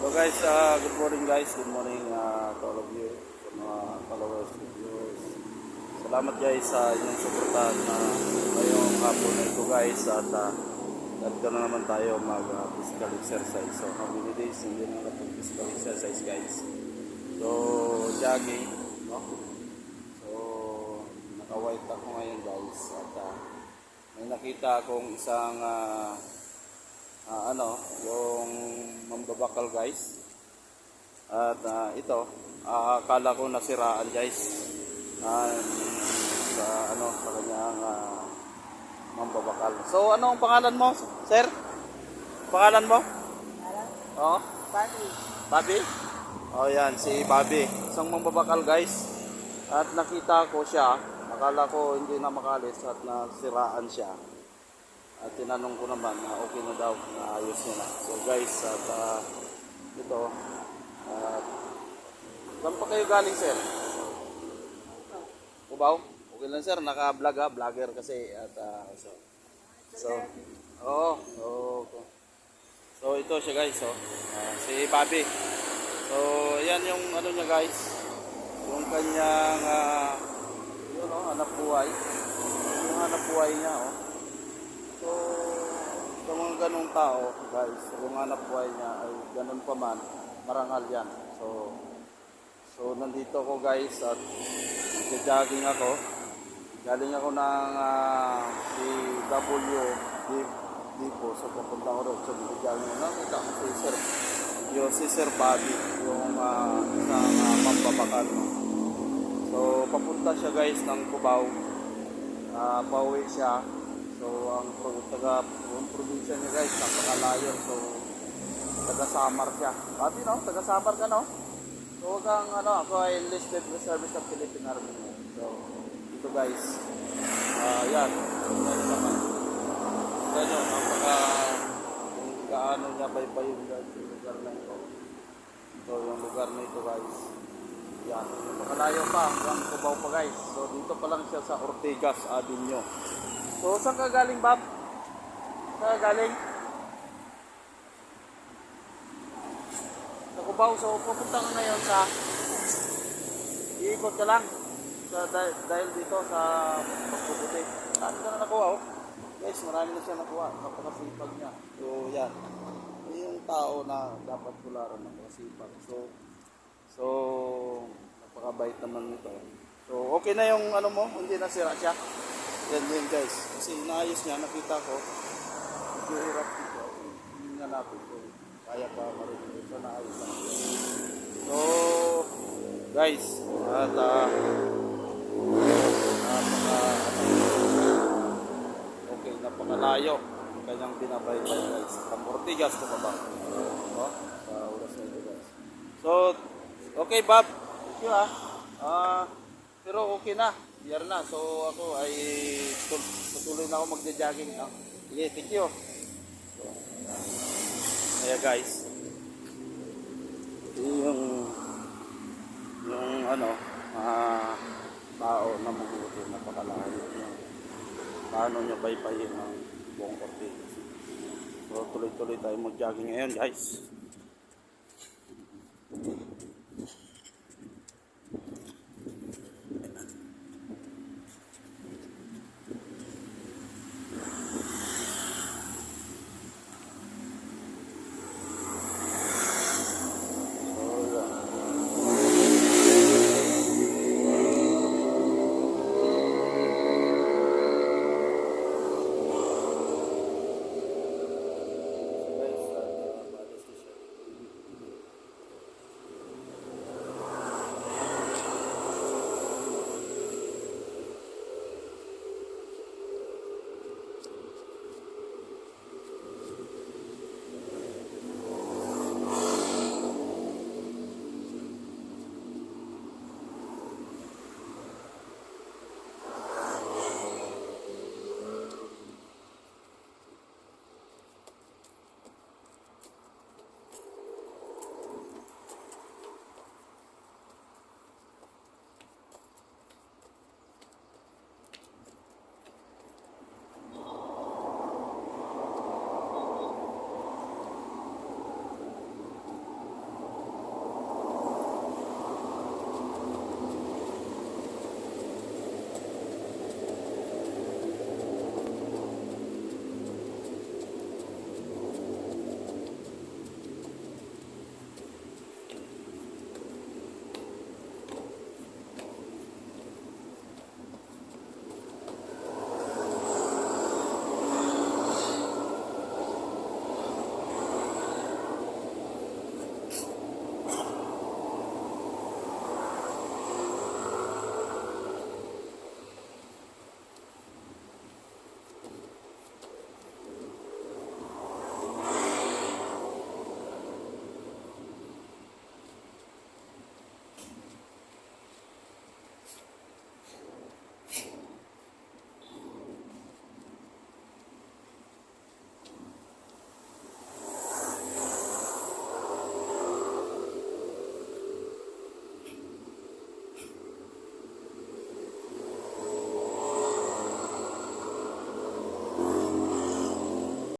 So guys, good morning guys. Good morning to all of you, sa mga followers, viewers. Salamat guys sa inyong suportahan na ngayong hapon na ito guys. At dito na naman tayo mag-physical exercise. So how many days hindi na physical exercise guys. So jogging, no? So naka-white ako ngayon guys. At may nakita akong isang yung mambabakal guys. At ito, akala ko nasiraan guys. Sa kanyang mambabakal. So ano ang pangalan mo, sir? Pangalan mo? Oo. Bobby. Bobby? Oh, yan si Bobby. Isang mambabakal guys. At nakita ko siya. Akala ko hindi na makalis at nasiraan siya. At tinanong ko naman na okay na daw, na ayos niya na. So guys, at ito, saan pa kayo galing sir? Cubao? Okay lang sir, naka-vlog ha, vlogger kasi. At so ito siya guys, si Bobby. So yan yung ano niya guys, yung kanyang hanap buhay. Yung hanap buhay niya So, sa mga ganong tao, guys, yung hanap buhay niya ay ganun pa man, marangal yan. So nandito ako guys at jogging ako. Galing ako ng CW Depot. So papunta ko rin. So jogging nakita ko si Sir Bobby, yung isang mambabakal. So papunta siya guys ng Cubao. Pauwi siya. So ang probinsya niya guys, napakalayo. So taga-Samar siya. Pati no, taga-Samar ka no? So kang ako ay enlisted reservist ng Philippine Army. So ito guys. Yan. Ganyan, kung gaano niya baypay yung guys, yung lugar na ito. So yung lugar na ito guys. Yan. Napakalayo pa hanggang Cubao pa guys. So dito pa lang siya sa Ortigas Avenue. So, saan ka galing, Bob? Saan ka galing? Sa Cubao. So, pupunta ka ngayon sa iikot ka lang dahil dito sa pagpuputi. Marami ka na nakuha, Guys, marami na siya nakuha. Napakasipag niya. So, yan. Yung tao na dapat tularan ng napakasipag. So, napakabait naman nito. So, okay na yung mo? Hindi nasira siya. Yan guys, kasi inaayos niya, nakita ko medyo hirap dito, hindi nga natin so, kaya pa marinig so naayos lang. So guys, at napakalayo ang kanyang binabaybay guys, ang Ortigas ito pa ba? Sa oras na ito guys. So okay Bob, thank you pero okay na. Biyar na. So ako ay patuloy na ako magja-jogging. Sige, thank you. So, kaya guys. Yung tao na mabuti, napakalayo. Paano niya baybayin ang buong Ortigas. So tuloy-tuloy tayo mag-jogging ngayon guys.